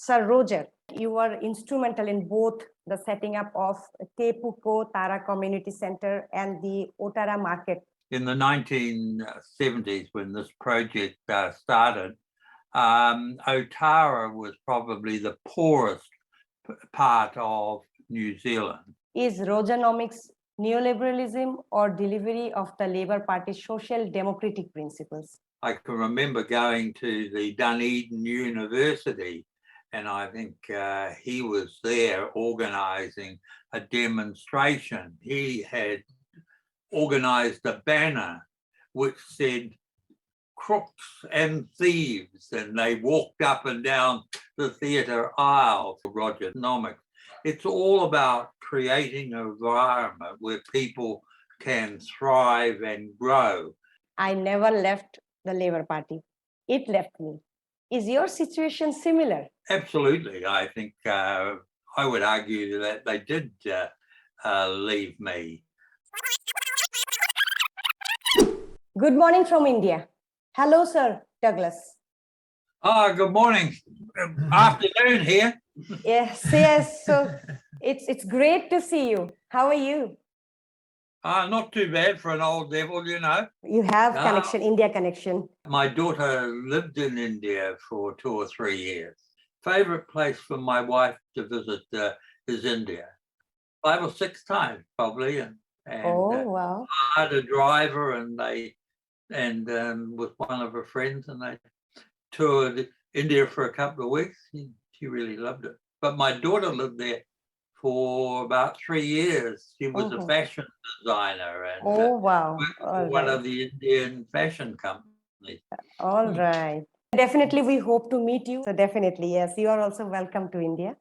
Sir Roger, you were instrumental in both the setting up of Tepuko Tara Community Center and the Otara market. In the 1970s, when this project started, Otara was probably the poorest part of New Zealand. Is rogenomics neoliberalism or delivery of the Labour Party's social democratic principles? I can remember going to the Dunedin University, and I think he was there organising a demonstration. He had organised a banner which said crooks and thieves, and they walked up and down the theatre aisle for rogenomics. It's all about creating an environment where people can thrive and grow. I never left the Labour Party. It left me. Is your situation similar? Absolutely. I think I would argue that they did leave me. Good morning from India. Hello, Sir Douglas. Good morning. Afternoon here. Yes. So it's great to see you. How are you? Not too bad for an old devil, you know. You have connection, India connection. My daughter lived in India for 2 or 3 years. Favorite place for my wife to visit is India. 5 or 6 times probably, and wow. I had a driver, and with one of her friends, and they toured India for a couple of weeks. She really loved it. But my daughter lived there for about 3 years. She was a fashion designer and worked for one of the Indian fashion companies. All right. Definitely, we hope to meet you. So definitely, yes, you are also welcome to India.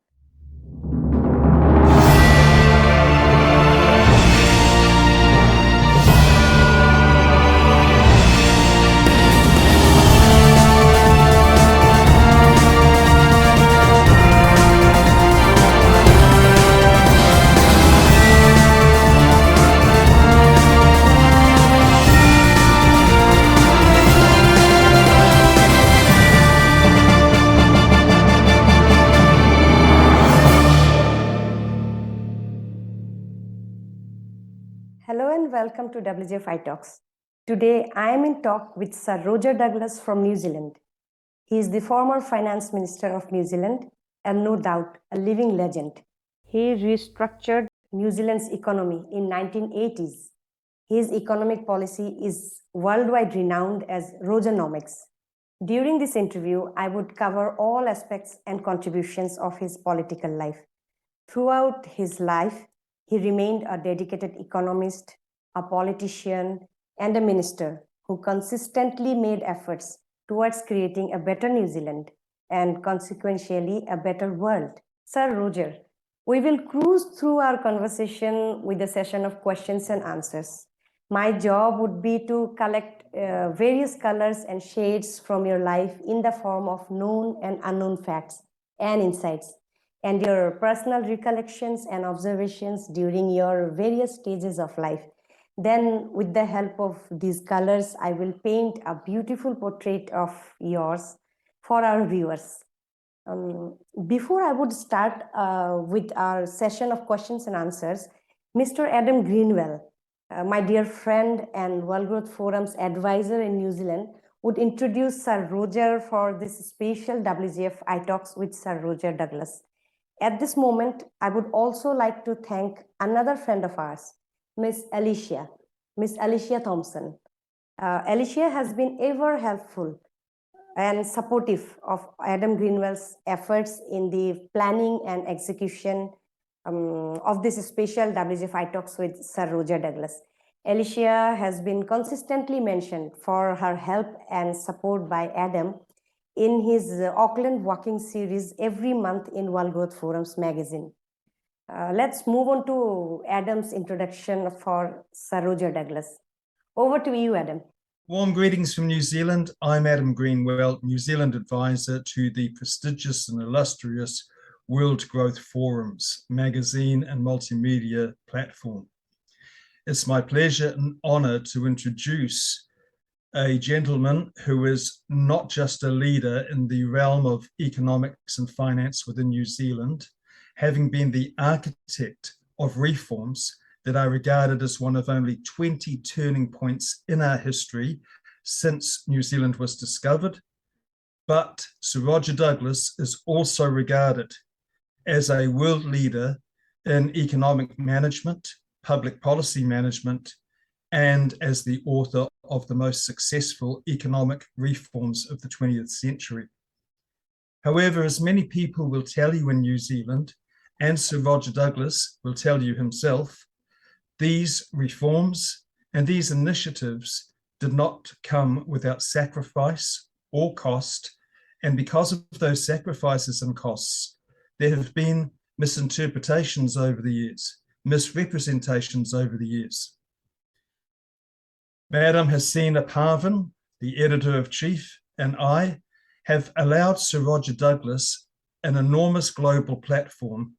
Hello and welcome to WGF iTalks. Today, I am in talk with Sir Roger Douglas from New Zealand. He is the former Finance Minister of New Zealand and no doubt a living legend. He restructured New Zealand's economy in 1980s. His economic policy is worldwide renowned as rogenomics. During this interview, I would cover all aspects and contributions of his political life. Throughout his life, he remained a dedicated economist, a politician, and a minister who consistently made efforts towards creating a better New Zealand and consequentially a better world. Sir Roger, we will cruise through our conversation with a session of questions and answers. My job would be to collect various colors and shades from your life in the form of known and unknown facts and insights, and your personal recollections and observations during your various stages of life. Then, with the help of these colors, I will paint a beautiful portrait of yours for our viewers. Before I would start with our session of questions and answers, Mr. Adam Greenwell, my dear friend and World Growth Forum's advisor in New Zealand, would introduce Sir Roger for this special WGF iTalks with Sir Roger Douglas. At this moment, I would also like to thank another friend of ours, Miss Alicia Thompson. Alicia has been ever helpful and supportive of Adam Greenwell's efforts in the planning and execution of this special WGF iTalks with Sir Roger Douglas. Alicia has been consistently mentioned for her help and support by Adam in his Auckland Walking series every month in World Growth Forums magazine. Let's move on to Adam's introduction for Sir Roger Douglas. Over to you, Adam. Warm greetings from New Zealand. I'm Adam Greenwell, New Zealand advisor to the prestigious and illustrious World Growth Forums magazine and multimedia platform. It's my pleasure and honor to introduce a gentleman who is not just a leader in the realm of economics and finance within New Zealand, having been the architect of reforms that are regarded as one of only 20 turning points in our history since New Zealand was discovered. But Sir Roger Douglas is also regarded as a world leader in economic management, public policy management, and as the author of the most successful economic reforms of the 20th century. However, as many people will tell you in New Zealand, and Sir Roger Douglas will tell you himself, these reforms and these initiatives did not come without sacrifice or cost. And because of those sacrifices and costs, there have been misinterpretations over the years, misrepresentations over the years. Madam Hasina Parvin, the editor-in-chief, and I have allowed Sir Roger Douglas an enormous global platform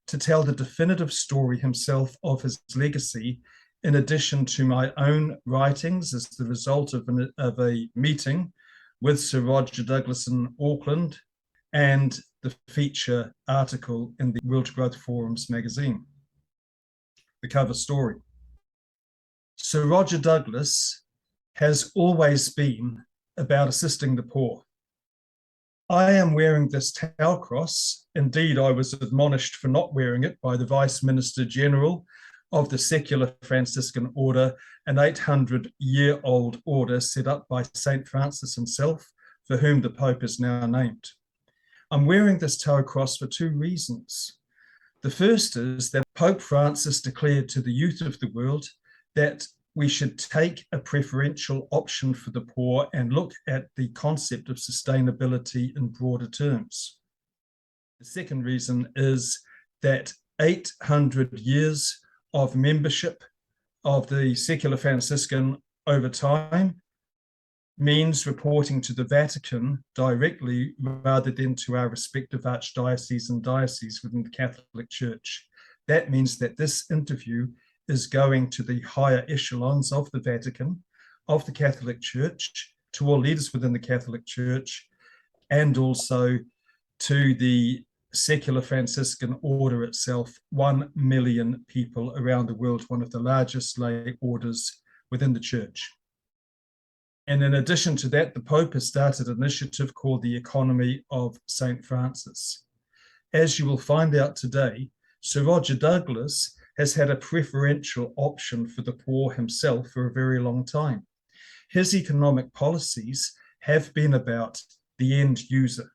to tell the definitive story himself of his legacy, in addition to my own writings as the result of a meeting with Sir Roger Douglas in Auckland, and the feature article in the World Growth Forums magazine, the cover story. Sir Roger Douglas has always been about assisting the poor. I am wearing this tau cross. Indeed, I was admonished for not wearing it by the Vice Minister General of the Secular Franciscan Order, an 800-year-old order set up by St. Francis himself, for whom the Pope is now named. I'm wearing this tau cross for two reasons. The first is that Pope Francis declared to the youth of the world that we should take a preferential option for the poor and look at the concept of sustainability in broader terms. The second reason is that 800 years of membership of the Secular Franciscan over time means reporting to the Vatican directly rather than to our respective archdioceses and dioceses within the Catholic Church. That means that this interview is going to the higher echelons of the Vatican, of the Catholic Church, to all leaders within the Catholic Church, and also to the Secular Franciscan Order itself, 1 million people around the world, one of the largest lay orders within the Church. And in addition to that, the Pope has started an initiative called the Economy of St. Francis. As you will find out today, Sir Roger Douglas has had a preferential option for the poor himself for a very long time. His economic policies have been about the end user.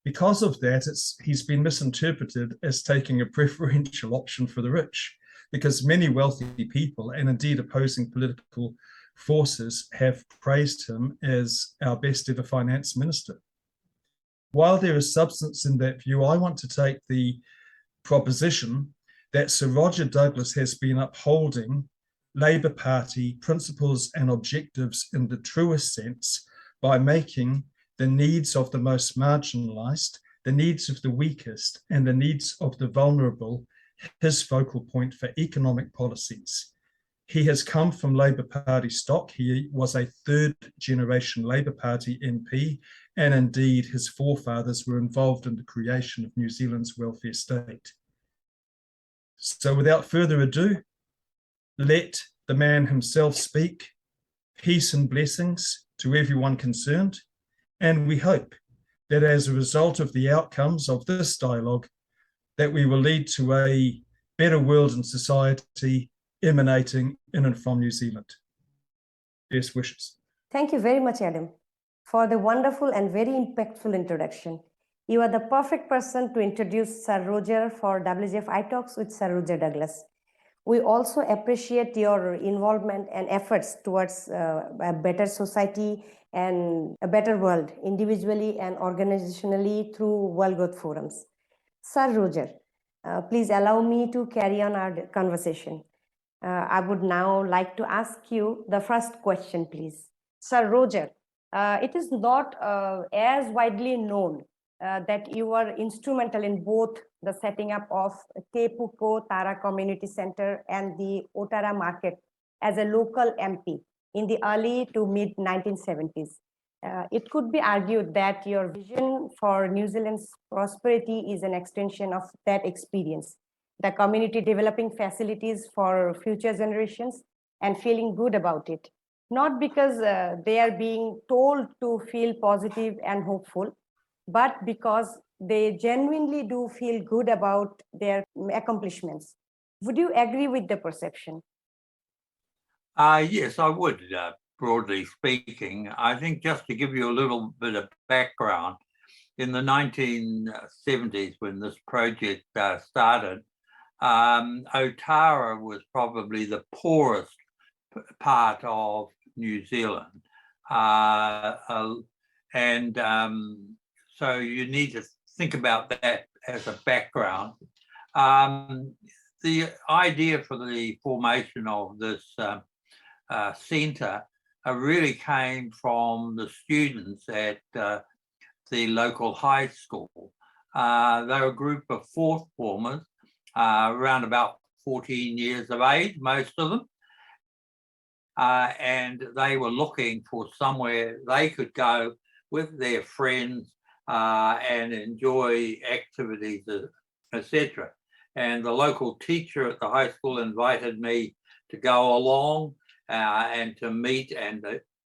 Because of that, he's been misinterpreted as taking a preferential option for the rich, because many wealthy people, and indeed opposing political forces, have praised him as our best ever finance minister. While there is substance in that view, I want to take the proposition that Sir Roger Douglas has been upholding Labour Party principles and objectives in the truest sense by making the needs of the most marginalised, the needs of the weakest, and the needs of the vulnerable his focal point for economic policies. He has come from Labour Party stock. He was a third-generation Labour Party MP, and indeed his forefathers were involved in the creation of New Zealand's welfare state. So without further ado, let the man himself speak. Peace and blessings to everyone concerned. And we hope that as a result of the outcomes of this dialogue, that we will lead to a better world and society emanating in and from New Zealand. Best wishes. Thank you very much, Adam, for the wonderful and very impactful introduction. You are the perfect person to introduce Sir Roger for WGF iTalks with Sir Roger Douglas. We also appreciate your involvement and efforts towards a better society and a better world, individually and organizationally through World Growth Forums. Sir Roger, please allow me to carry on our conversation. I would now like to ask you the first question, please. Sir Roger, it is not as widely known that you were instrumental in both the setting up of Te Puko Tara Community Center and the Otara market as a local MP in the early to mid 1970s. It could be argued that your vision for New Zealand's prosperity is an extension of that experience. The community developing facilities for future generations and feeling good about it. Not because they are being told to feel positive and hopeful, but because they genuinely do feel good about their accomplishments. Would you agree with the perception? Yes, I would, broadly speaking. I think just to give you a little bit of background, in the 1970s, when this project started, Otara was probably the poorest part of New Zealand. So you need to think about that as a background. The idea for the formation of this centre really came from the students at the local high school. They were a group of fourth formers, around about 14 years of age, most of them. And they were looking for somewhere they could go with their friends and enjoy activities, etc. And the local teacher at the high school invited me to go along and to meet and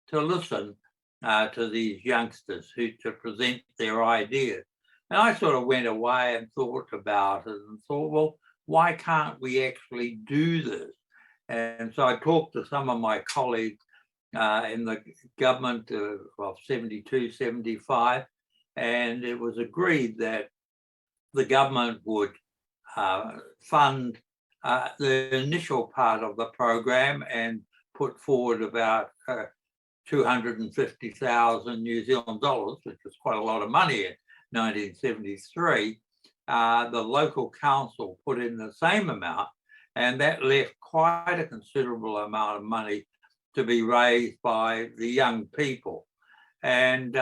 to listen to these youngsters to present their ideas. And I sort of went away and thought about it and thought, well, why can't we actually do this? And so I talked to some of my colleagues in the government of 72, 75, and it was agreed that the government would fund the initial part of the program and put forward about 250,000 New Zealand dollars, which was quite a lot of money in 1973. The local council put in the same amount, and that left quite a considerable amount of money to be raised by the young people. And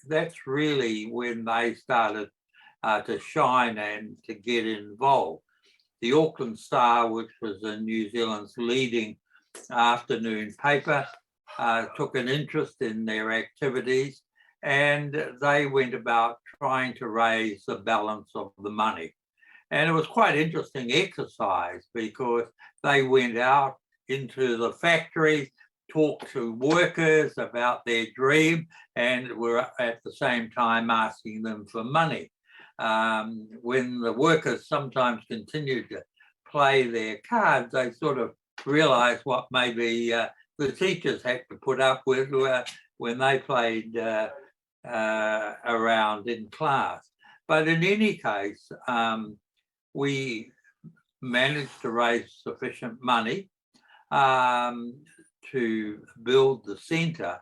that's really when they started to shine and to get involved. The Auckland Star, which was New Zealand's leading afternoon paper, took an interest in their activities, and they went about trying to raise the balance of the money. And it was quite interesting exercise because they went out into the factories, talked to workers about their dream, and were at the same time asking them for money. When the workers sometimes continued to play their cards, they sort of realized what maybe the teachers had to put up with when they played around in class. But in any case, we managed to raise sufficient money to build the centre.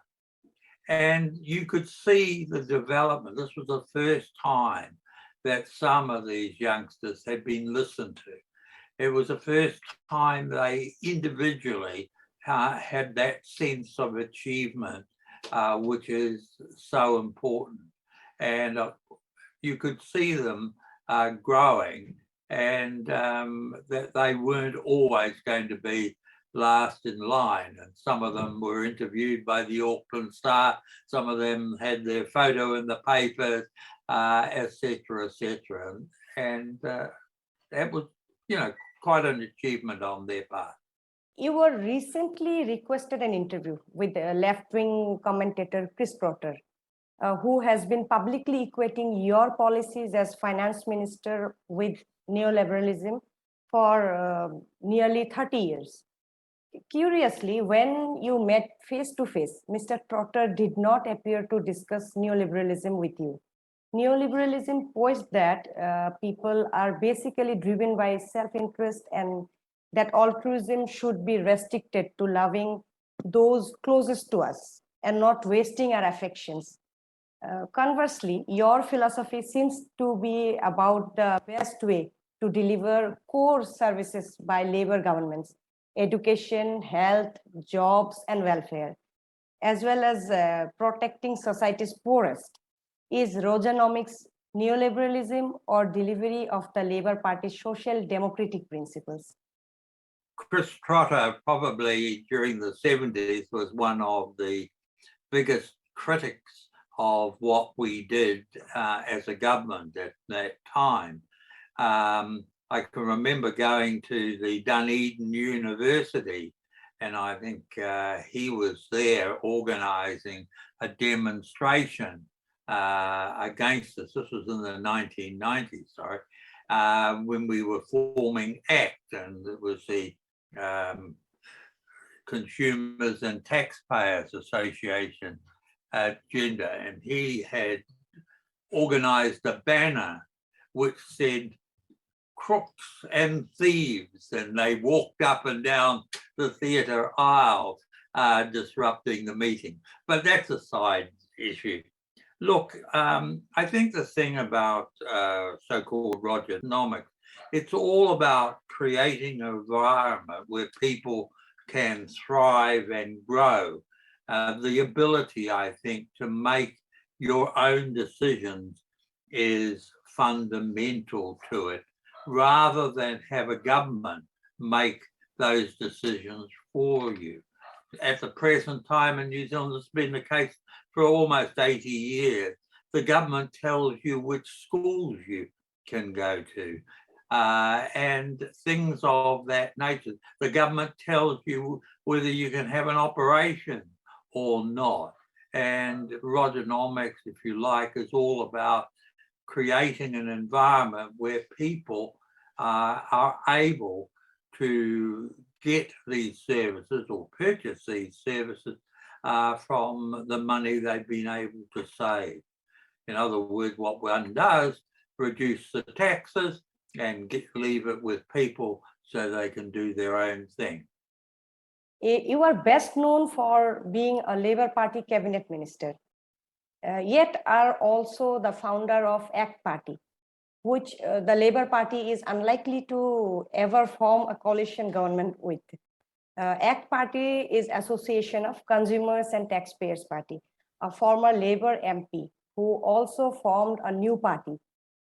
And you could see the development. This was the first time that some of these youngsters had been listened to. It was the first time they individually had that sense of achievement, which is so important. And you could see them growing, and that they weren't always going to be last in line. And some of them were interviewed by the Auckland Star, some of them had their photo in the papers, etc., etc. And that was, quite an achievement on their part. You were recently requested an interview with left-wing commentator Chris Protter, who has been publicly equating your policies as finance minister with neoliberalism for nearly 30 years. Curiously, when you met face-to-face, Mr. Trotter did not appear to discuss neoliberalism with you. Neoliberalism posits that people are basically driven by self-interest and that altruism should be restricted to loving those closest to us and not wasting our affections. Conversely, your philosophy seems to be about the best way to deliver core services by labor governments, education, health, jobs, and welfare, as well as protecting society's poorest. Is rogenomics neoliberalism or delivery of the Labour Party's social democratic principles? Chris Trotter, probably during the 70s, was one of the biggest critics of what we did as a government at that time. I can remember going to the Dunedin University, and I think he was there organising a demonstration against us. This was in the 1990s, sorry, when we were forming ACT, and it was the Consumers and Taxpayers Association agenda, and he had organised a banner which said crooks and thieves, and they walked up and down the theatre aisle disrupting the meeting. But that's a side issue. Look, I think the thing about so-called rogenomics, it's all about creating an environment where people can thrive and grow. The ability, I think, to make your own decisions is fundamental to it, rather than have a government make those decisions for you. At the present time in New Zealand, it's been the case for almost 80 years. The government tells you which schools you can go to and things of that nature. The government tells you whether you can have an operation or not. And rogenomics, if you like, is all about creating an environment where people are able to get these services or purchase these services from the money they've been able to save. In other words, what one does, reduce the taxes and leave it with people so they can do their own thing. You are best known for being a Labour Party cabinet minister, yet are also the founder of ACT Party, which the Labour Party is unlikely to ever form a coalition government with. ACT Party is Association of Consumers and Taxpayers Party, a former Labour MP who also formed a new party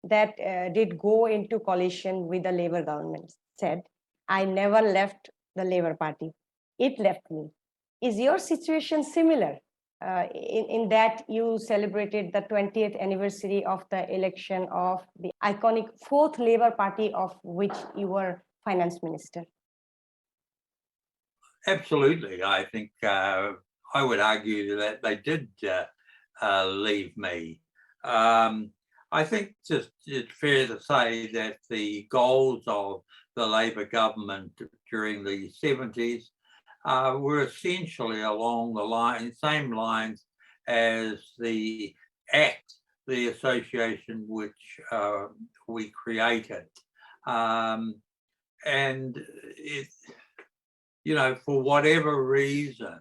that did go into coalition with the Labour government, said, "I never left the Labour Party. It left me." Is your situation similar in that you celebrated the 20th anniversary of the election of the iconic fourth Labour Party, of which you were finance minister? Absolutely. I think I would argue that they did leave me. I think just it's fair to say that the goals of the Labour government during the 70s were essentially along the same lines as the ACT, the association which we created. And it, you know, for whatever reason,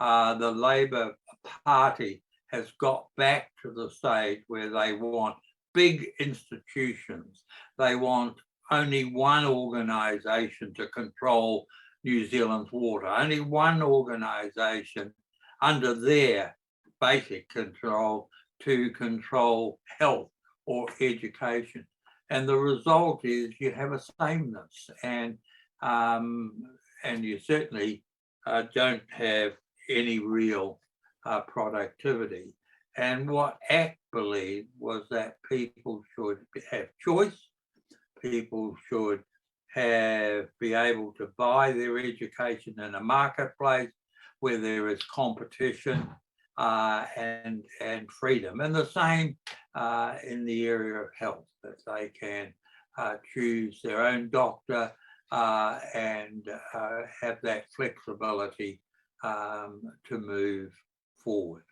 the Labour Party has got back to the stage where they want big institutions. They want only one organisation to control New Zealand's water, only one organisation under their basic control to control health or education. And the result is you have a sameness, and you certainly don't have any real productivity. And what ACT believed was that people should have choice, people should be able to buy their education in a marketplace where there is competition and freedom. And the same in the area of health, that they can choose their own doctor and have that flexibility to move forward.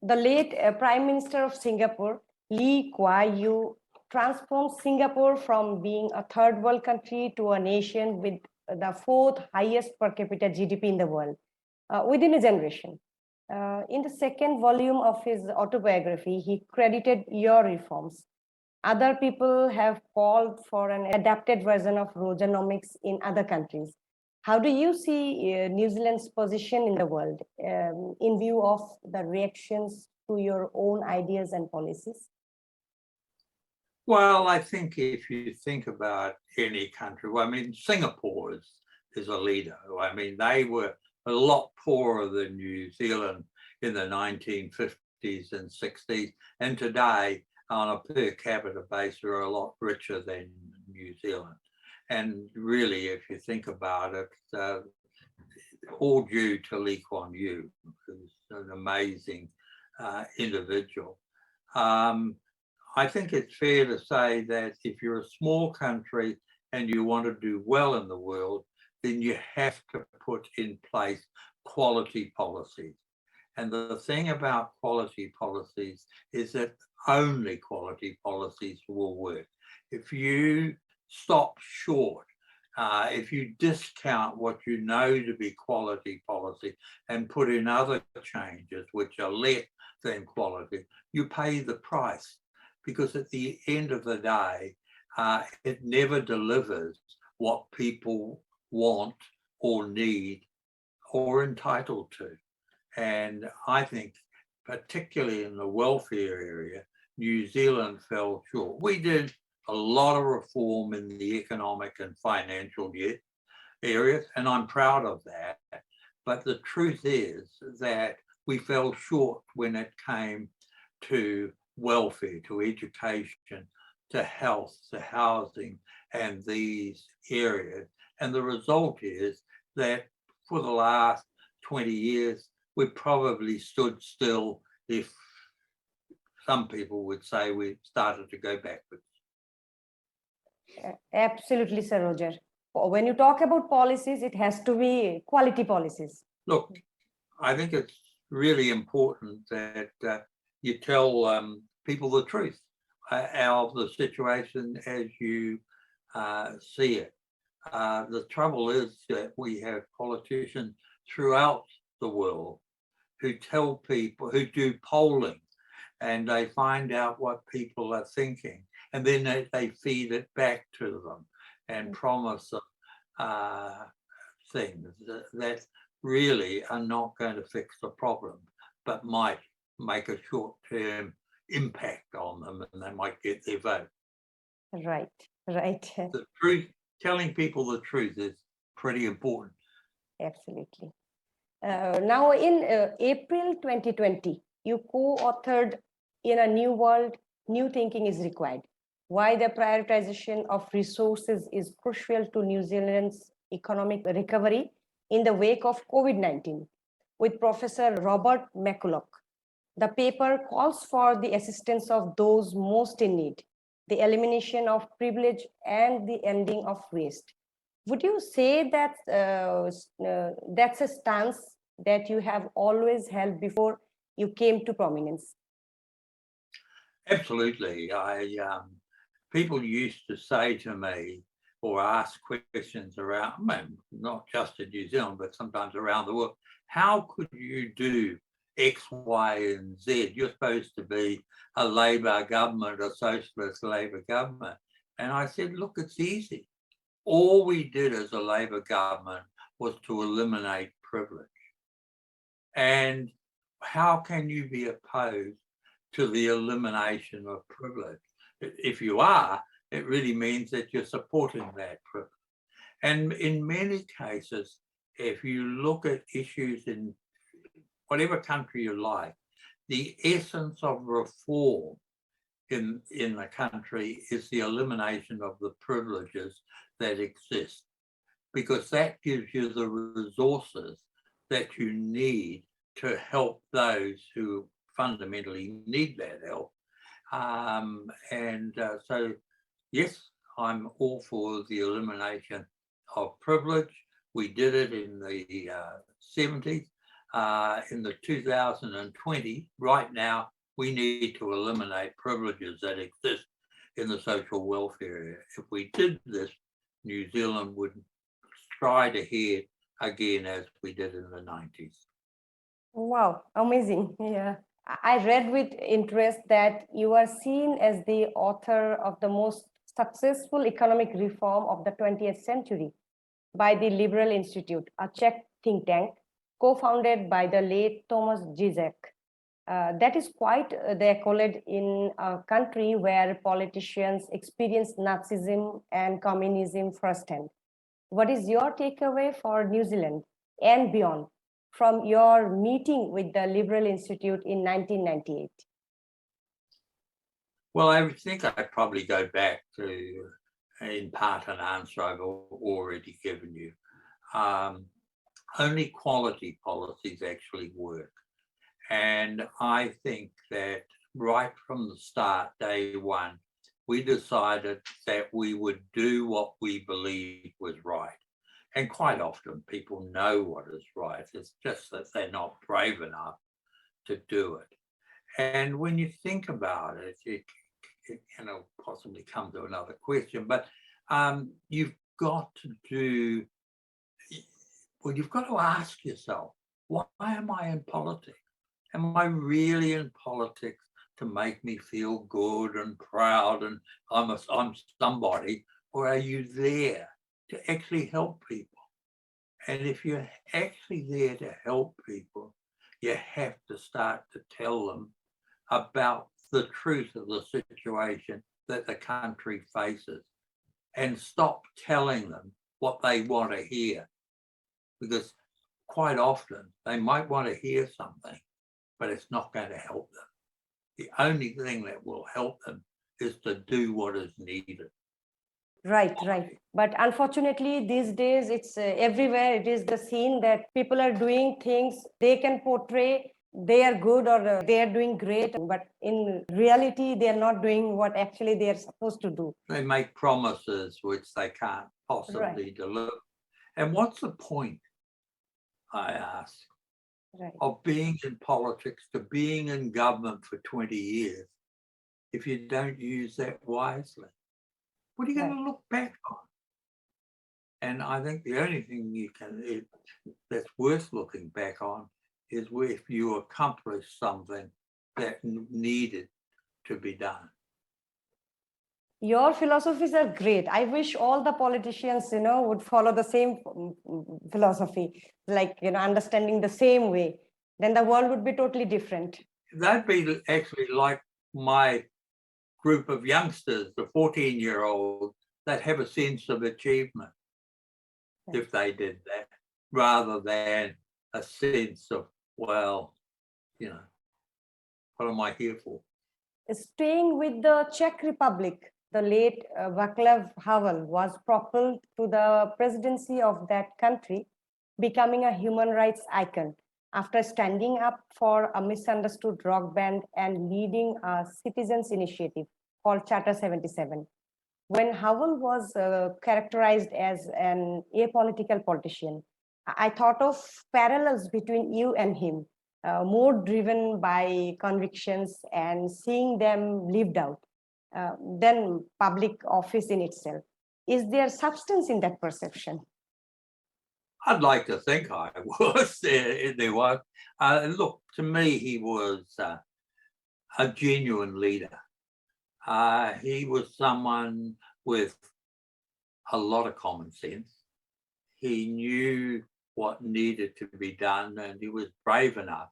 The late Prime Minister of Singapore, Lee Kuan Yew, transformed Singapore from being a third world country to a nation with the fourth highest per capita GDP in the world within a generation. In the second volume of his autobiography, he credited your reforms. Other people have called for an adapted version of rogenomics in other countries. How do you see New Zealand's position in the world in view of the reactions to your own ideas and policies? Well, I think if you think about any country, well, I mean, Singapore is is a leader. I mean, they were a lot poorer than New Zealand in the 1950s and 60s, and today on a per capita basis are a lot richer than New Zealand. And really, if you think about it, all due to Lee Kuan Yew, who's an amazing individual. I think it's fair to say that if you're a small country and you want to do well in the world, then you have to put in place quality policies. And the thing about quality policies is that only quality policies will work. If you stop short, if you discount what you know to be quality policy and put in other changes which are less than quality, you pay the price, because at the end of the day, it never delivers what people want or need or entitled to. And I think, particularly in the welfare area, New Zealand fell short. We did a lot of reform in the economic and financial areas, and I'm proud of that. But the truth is that we fell short when it came to welfare, to education, to health, to housing, and these areas. And the result is that for the last 20 years, we probably stood still, if some people would say we started to go backwards. Absolutely, Sir Roger. When you talk about policies, it has to be quality policies. Look, I think it's really important that you tell people the truth of the situation as you see it. The trouble is that we have politicians throughout the world who tell people, who do polling, and they find out what people are thinking, and then they feed it back to them and promise them things that really are not going to fix the problem, but might make a short-term impact on them, and they might get their vote. Right, right. The truth, telling people the truth is pretty important. Absolutely. Now, in April 2020, you co-authored In a New World, New Thinking is Required. Why the prioritization of resources is crucial to New Zealand's economic recovery in the wake of COVID-19, with Professor Robert McCulloch. The paper calls for the assistance of those most in need, the elimination of privilege, and the ending of waste. Would you say that that's a stance that you have always held before you came to prominence? Absolutely. People used to say to me or ask questions around, not just in New Zealand, but sometimes around the world, how could you do X, Y, and Z? You're supposed to be a Labor government, a socialist Labor government. And I said, look, it's easy. All we did as a Labor government was to eliminate privilege. And how can you be opposed to the elimination of privilege? If you are, it really means that you're supporting that privilege. And in many cases, if you look at issues in whatever country you like, the essence of reform in the country is the elimination of the privileges that exist, because that gives you the resources that you need to help those who fundamentally need that help. So, yes, I'm all for the elimination of privilege. We did it in the 70s. In the 2020, right now, we need to eliminate privileges that exist in the social welfare area. If we did this, New Zealand would stride ahead again as we did in the 90s. Wow, amazing. Yeah. I read with interest that you are seen as the author of the most successful economic reform of the 20th century by the Liberal Institute, a Czech think tank co-founded by the late Thomas Zizek. That is quite the accolade in a country where politicians experience Nazism and communism firsthand. What is your takeaway for New Zealand and beyond from your meeting with the Liberal Institute in 1998? Well, I think I'd probably go back to, in part, an answer I've already given you. Only quality policies actually work. And I think that right from the start, day one, we decided that we would do what we believed was right. And quite often people know what is right. It's just that they're not brave enough to do it. And when you think about it, it possibly come to another question, but you've got to ask yourself, why am I in politics? Am I really in politics to make me feel good and proud and I'm somebody, or are you there to actually help people? And if you're actually there to help people, you have to start to tell them about the truth of the situation that the country faces and stop telling them what they want to hear. Because quite often they might want to hear something, but it's not going to help them. The only thing that will help them is to do what is needed. Right. But unfortunately, these days, it's everywhere. It is the scene that people are doing things they can portray they are good or they are doing great, but in reality, they are not doing what actually they are supposed to do. They make promises which they can't possibly deliver. And what's the point, I ask, of being in politics, to being in government for 20 years, if you don't use that wisely? What are you going to look back on? And I think the only thing that's worth looking back on is if you accomplished something that needed to be done. Your philosophies are great. I wish all the politicians, would follow the same philosophy, like, understanding the same way. Then the world would be totally different. That'd be actually like my group of youngsters, the 14-year-olds, that have a sense of achievement if they did that, rather than a sense of, well, what am I here for? Staying with the Czech Republic, the late Václav Havel was propelled to the presidency of that country, becoming a human rights icon after standing up for a misunderstood rock band and leading a citizens' initiative called Charter 77. When Havel was characterized as an apolitical politician, I thought of parallels between you and him, more driven by convictions and seeing them lived out than public office in itself. Is there substance in that perception? I'd like to think I was. There was. Look, to me, he was a genuine leader. He was someone with a lot of common sense. He knew what needed to be done, and he was brave enough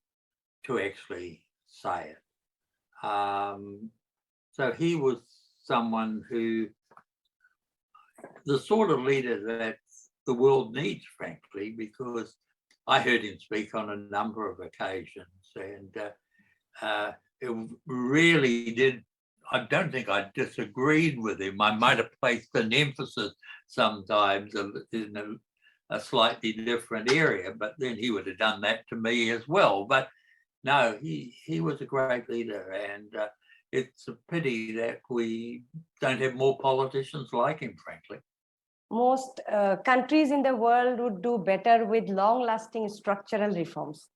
to actually say it. So he was someone who, the sort of leader that the world needs, frankly, because I heard him speak on a number of occasions, and it really did. I don't think I disagreed with him. I might have placed an emphasis sometimes in a slightly different area, but then he would have done that to me as well. But no, he was a great leader, and it's a pity that we don't have more politicians like him, frankly. Most countries in the world would do better with long-lasting structural reforms,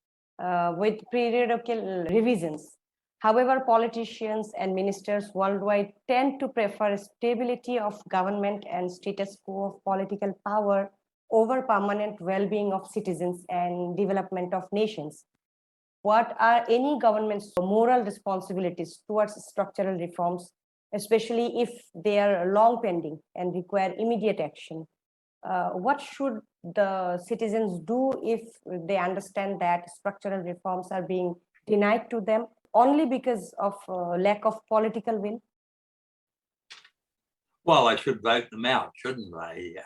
with periodical revisions. However, politicians and ministers worldwide tend to prefer stability of government and status quo of political power over permanent well-being of citizens and development of nations. What are any government's moral responsibilities towards structural reforms, especially if they are long pending and require immediate action? What should the citizens do if they understand that structural reforms are being denied to them only because of lack of political will? Well, I should vote them out, shouldn't they?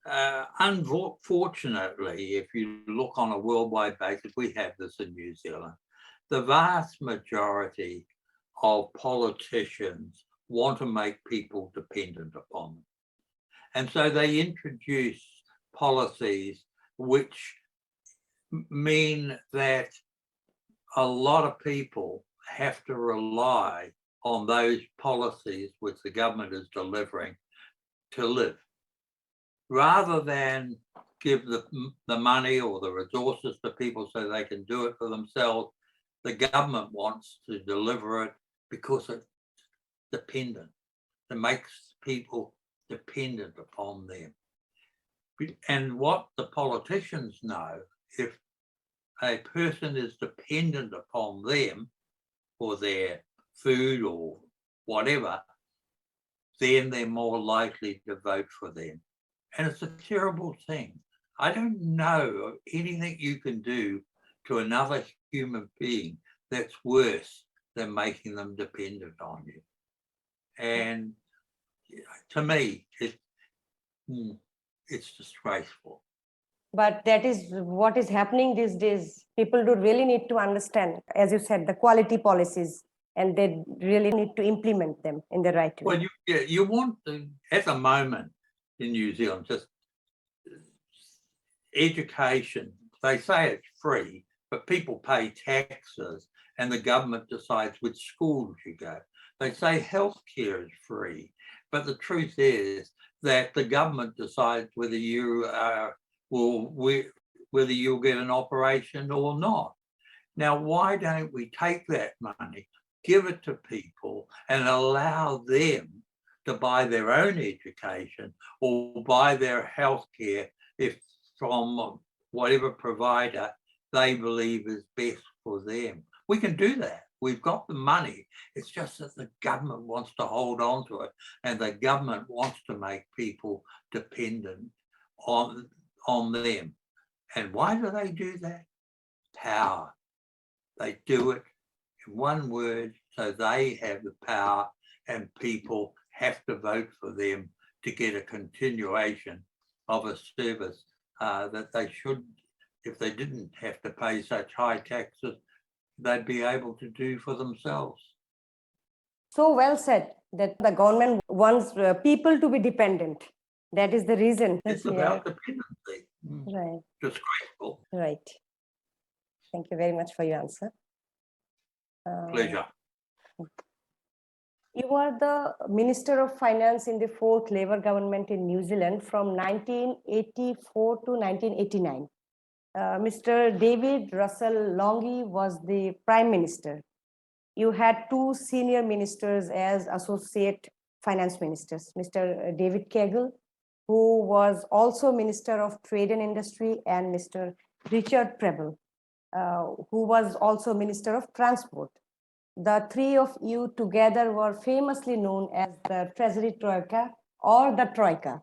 Unfortunately, if you look on a worldwide basis, we have this in New Zealand. The vast majority of politicians want to make people dependent upon them. And so they introduce policies which mean that a lot of people have to rely on those policies which the government is delivering to live, rather than give the money or the resources to people so they can do it for themselves. The government wants to deliver it because it's dependent. It makes people dependent upon them. And what the politicians know, if a person is dependent upon them for their food or whatever, then they're more likely to vote for them. And it's a terrible thing. I don't know of anything you can do to another human being that's worse than making them dependent on you. And to me, it's disgraceful. But that is what is happening these days. People do really need to understand, as you said, the quality policies, and they really need to implement them in the right way. Well, you want to, at the moment in New Zealand, just education. They say it's free, but people pay taxes and the government decides which schools you go. They say healthcare is free, but the truth is that the government decides whether you whether you'll get an operation or not. Now, why don't we take that money, give it to people, and allow them to buy their own education or buy their healthcare if from whatever provider they believe is best for them? We can do that. We've got the money. It's just that the government wants to hold on to it, and the government wants to make people dependent on them. And why do they do that? Power. They do it in one word, so they have the power, and people have to vote for them to get a continuation of a service that they should, if they didn't have to pay such high taxes, they'd be able to do for themselves. So well said that the government wants people to be dependent. That is the reason. It's about dependency. Right. Disgraceful. Right. Thank you very much for your answer. Pleasure. You are the Minister of Finance in the 4th Labour government in New Zealand from 1984 to 1989. Mr. David Russell Longy was the Prime Minister. You had 2 senior ministers as Associate Finance Ministers, Mr. David Kegel, who was also Minister of Trade and Industry, and Mr. Richard Prebble, who was also Minister of Transport. The 3 of you together were famously known as the Treasury Troika or the Troika.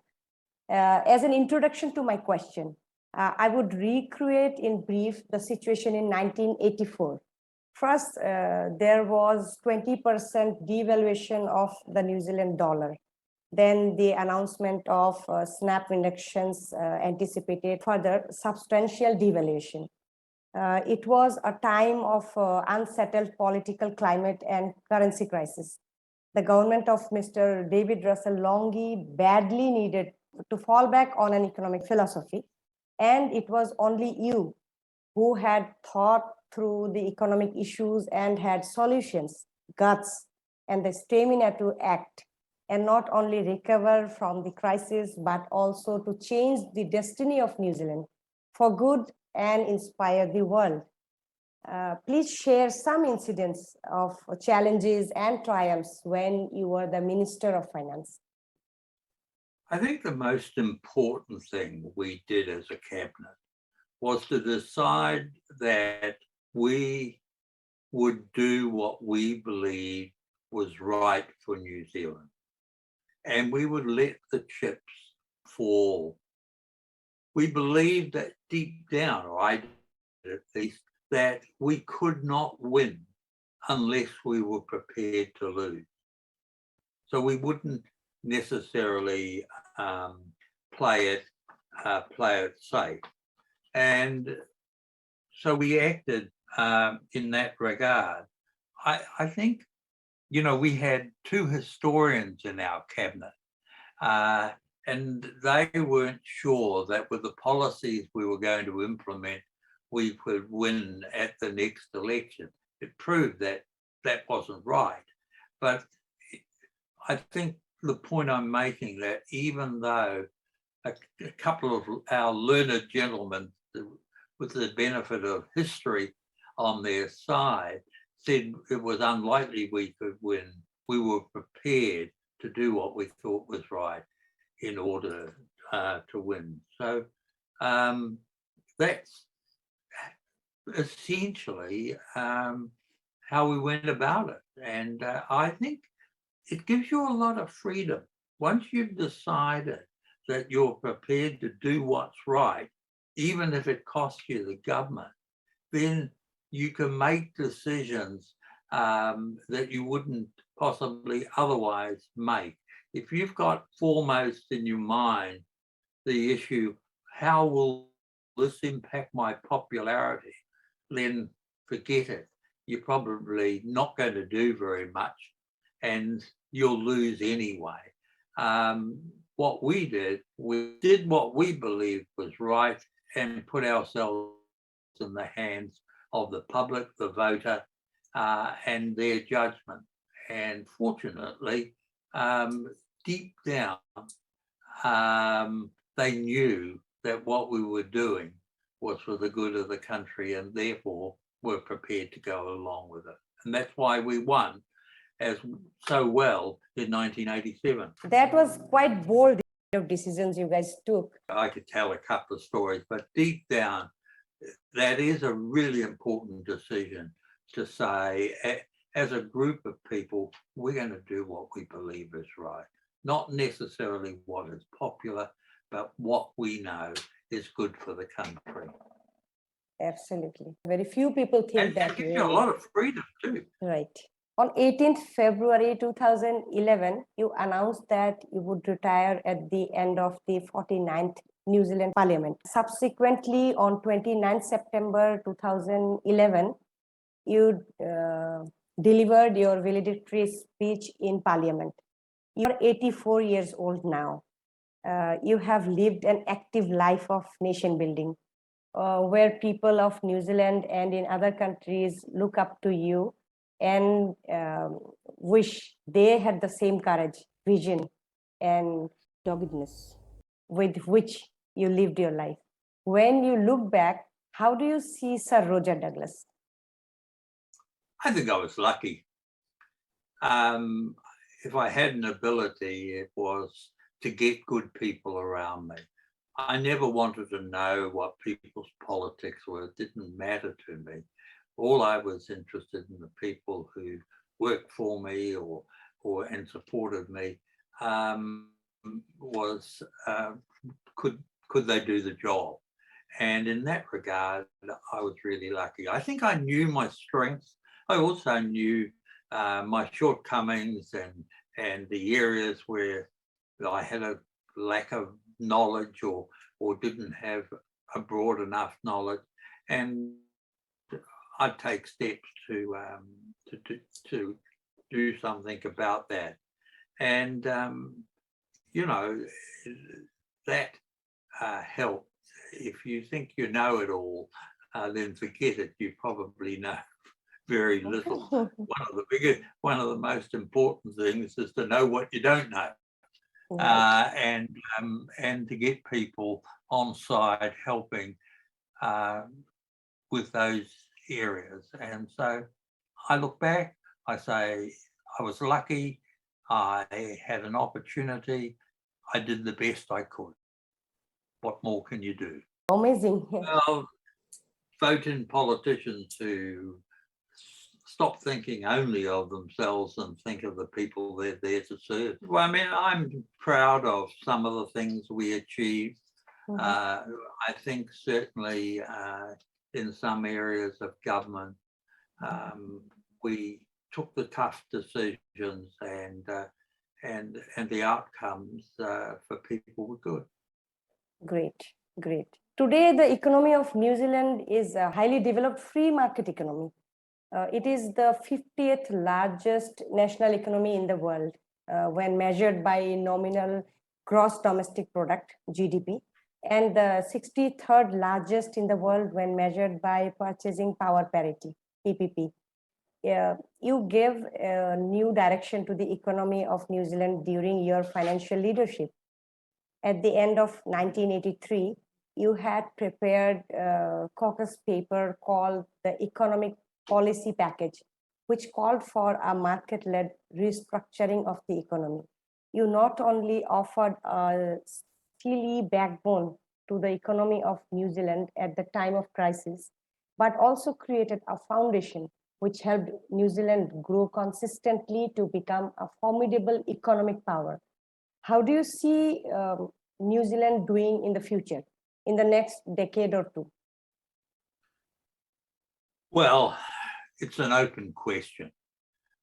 As an introduction to my question, I would recreate in brief the situation in 1984. First, there was 20% devaluation of the New Zealand dollar. Then the announcement of snap reductions anticipated further substantial devaluation. It was a time of unsettled political climate and currency crisis. The government of Mr. David Russell Longy badly needed to fall back on an economic philosophy, and it was only you who had thought through the economic issues and had solutions, guts, and the stamina to act, and not only recover from the crisis, but also to change the destiny of New Zealand for good and inspire the world. Please share some incidents of challenges and triumphs when you were the Minister of Finance. I think the most important thing we did as a cabinet was to decide that we would do what we believed was right for New Zealand. And we would let the chips fall. We believed that deep down, or I did at least, that we could not win unless we were prepared to lose. So we wouldn't necessarily play it play it safe. And so we acted in that regard. I think, we had two historians in our cabinet, and they weren't sure that with the policies we were going to implement, we could win at the next election. It proved that that wasn't right. But I think the point I'm making, that even though a couple of our learned gentlemen with the benefit of history on their side said it was unlikely we could win, we were prepared to do what we thought was right in order to win. So that's essentially how we went about it. And I think it gives you a lot of freedom. Once you've decided that you're prepared to do what's right, even if it costs you the government, then you can make decisions that you wouldn't possibly otherwise make. If you've got foremost in your mind the issue, how will this impact my popularity, then forget it. You're probably not going to do very much and you'll lose anyway. What we did what we believed was right and put ourselves in the hands of the public, the voter, and their judgment. And fortunately, deep down, they knew that what we were doing was for the good of the country, and therefore were prepared to go along with it. And that's why we won as so well in 1987. That was quite bold of decisions you guys took. I could tell a couple of stories, but deep down, that is a really important decision to say, as a group of people, we're going to do what we believe is right. Not necessarily what is popular, but what we know is good for the country. Absolutely. Very few people think And that it gives way. you a lot of freedom too. Right. On 18th February 2011, you announced that you would retire at the end of the 49th New Zealand Parliament. Subsequently, on 29th September 2011, you delivered your valedictory speech in Parliament. You're 84 years old now. You have lived an active life of nation building, where people of New Zealand and in other countries look up to you and wish they had the same courage, vision, and doggedness with which you lived your life. When you look back, how do you see Sir Roger Douglas? I think I was lucky. If I had an ability, it was to get good people around me. I never wanted to know what people's politics were. It didn't matter to me. All I was interested in the people who worked for me or and supported me was could they do the job? And in that regard, I was really lucky. I think I knew my strengths. I also knew my shortcomings and the areas where I had a lack of knowledge or didn't have a broad enough knowledge, and I'd take steps to do something about that. And that helped. If you think you know it all, then forget it. You probably know very little. One of the most important things is to know what you don't know. And to get people on side helping with those areas. And so I look back, I say I was lucky, I had an opportunity, I did the best I could. What more can you do? Amazing. Well, vote in politicians who stop thinking only of themselves and think of the people they're there to serve. Well, I mean, I'm proud of some of the things we achieved. I think certainly in some areas of government, we took the tough decisions and the outcomes for people were good. Great, great. Today, the economy of New Zealand is a highly developed free market economy. It is the 50th largest national economy in the world when measured by nominal gross domestic product, GDP, and the 63rd largest in the world when measured by purchasing power parity, PPP. You gave a new direction to the economy of New Zealand during your financial leadership. At the end of 1983, you had prepared a caucus paper called the Economic Policy Package, which called for a market-led restructuring of the economy. You not only offered a steely backbone to the economy of New Zealand at the time of crisis, but also created a foundation which helped New Zealand grow consistently to become a formidable economic power. How do you see New Zealand doing in the future, in the next decade or two? Well, it's an open question.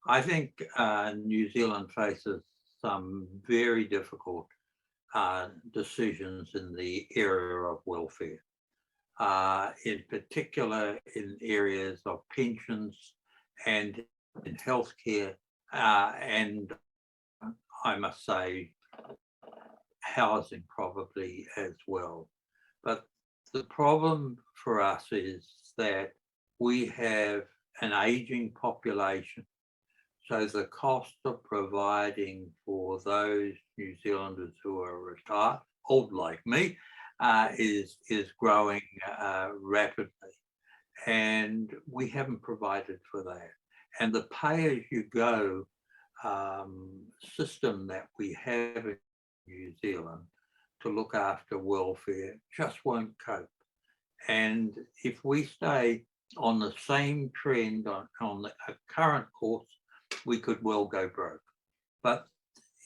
I think New Zealand faces some very difficult decisions in the area of welfare, in particular in areas of pensions and in healthcare, and I must say housing probably as well. But the problem for us is that we have an aging population. So the cost of providing for those New Zealanders who are retired, old like me, is growing rapidly. And we haven't provided for that. And the pay-as-you-go system that we have in New Zealand to look after welfare just won't cope. And if we stay on the same trend on the current course, we could well go broke. But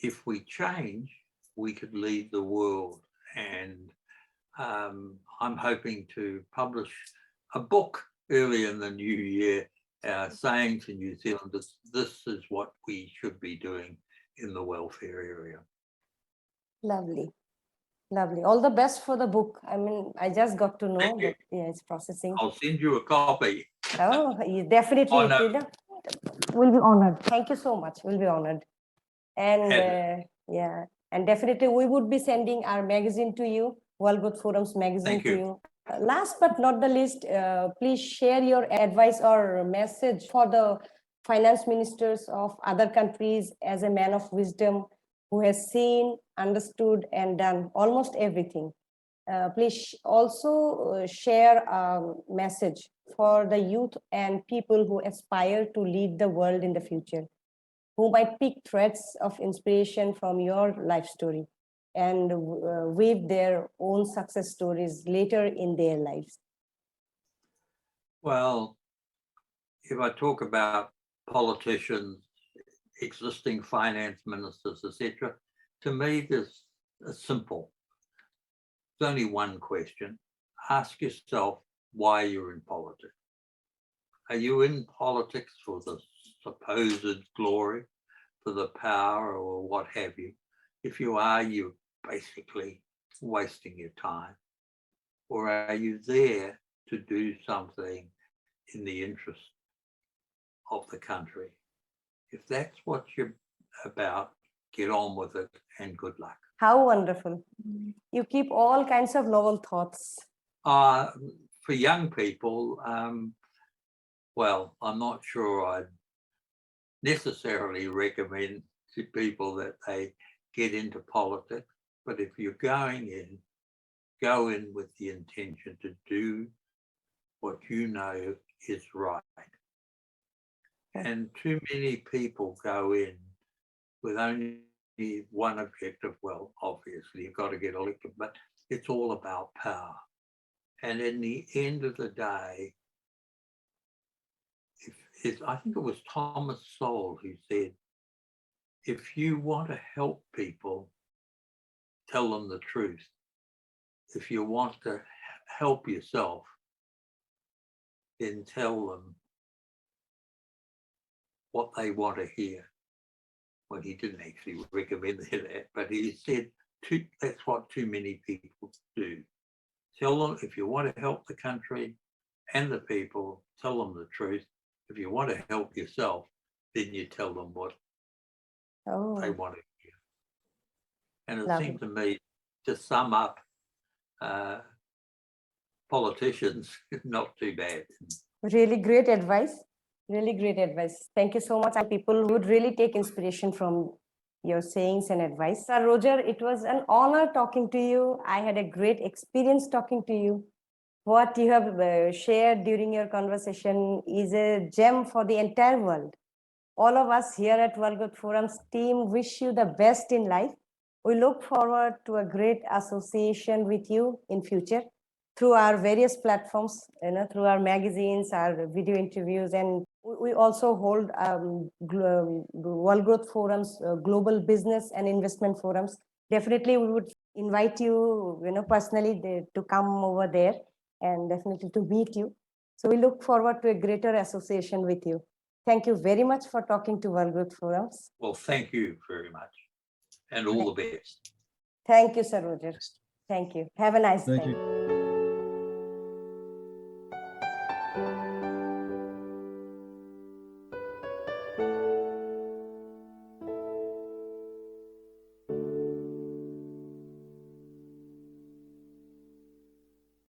if we change, we could lead the world. And I'm hoping to publish a book early in the new year saying to New Zealanders, this is what we should be doing in the welfare area. Lovely. Lovely. All the best for the book. I mean, I just got to know, but yeah, it's processing. I'll send you a copy. Oh, definitely. We'll be honored. Thank you so much. We'll be honored. And yeah, and definitely we would be sending our magazine to you, World Good Forums magazine to you. Last but not the least, please share your advice or message for the finance ministers of other countries as a man of wisdom who has seen, understood, and done almost everything. Please also share a message for the youth and people who aspire to lead the world in the future, who might pick threads of inspiration from your life story and weave their own success stories later in their lives. Well, if I talk about politicians, existing finance ministers, etc., to me, there's a simple. There's only one question. Ask yourself why you're in politics. Are you in politics for the supposed glory, for the power, or what have you? If you are, you're basically wasting your time. Or are you there to do something in the interest of the country? If that's what you're about, get on with it and good luck. How wonderful. You keep all kinds of novel thoughts. For young people, well, I'm not sure I'd necessarily recommend to people that they get into politics, but if you're going in, go in with the intention to do what you know is right. And too many people go in with only one objective. Well, obviously you've got to get elected, but it's all about power. And in the end of the day, I think it was Thomas Sowell who said, if you want to help people, tell them the truth. If you want to help yourself, then tell them what they want to hear. Well, he didn't actually recommend that, but he said that's what too many people do. Tell them if you want to help the country and the people, tell them the truth. If you want to help yourself, then you tell them what they Oh, want to hear. And it lovely. seemed to me to sum up politicians, not too bad. Really great advice. Really great advice. Thank you so much. People would really take inspiration from your sayings and advice. Sir Roger, it was an honor talking to you. I had a great experience talking to you. What you have shared during your conversation is a gem for the entire world. All of us here at World Growth Forum's team wish you the best in life. We look forward to a great association with you in future through our various platforms, through our magazines, our video interviews, and we also hold World Growth Forums, global business and investment forums. Definitely, we would invite you, personally to come over there and definitely to meet you. So we look forward to a greater association with you. Thank you very much for talking to World Growth Forums. Well, thank you very much and all the best. Thank you, Sir Roger. Thank you. Have a nice Thank day. you.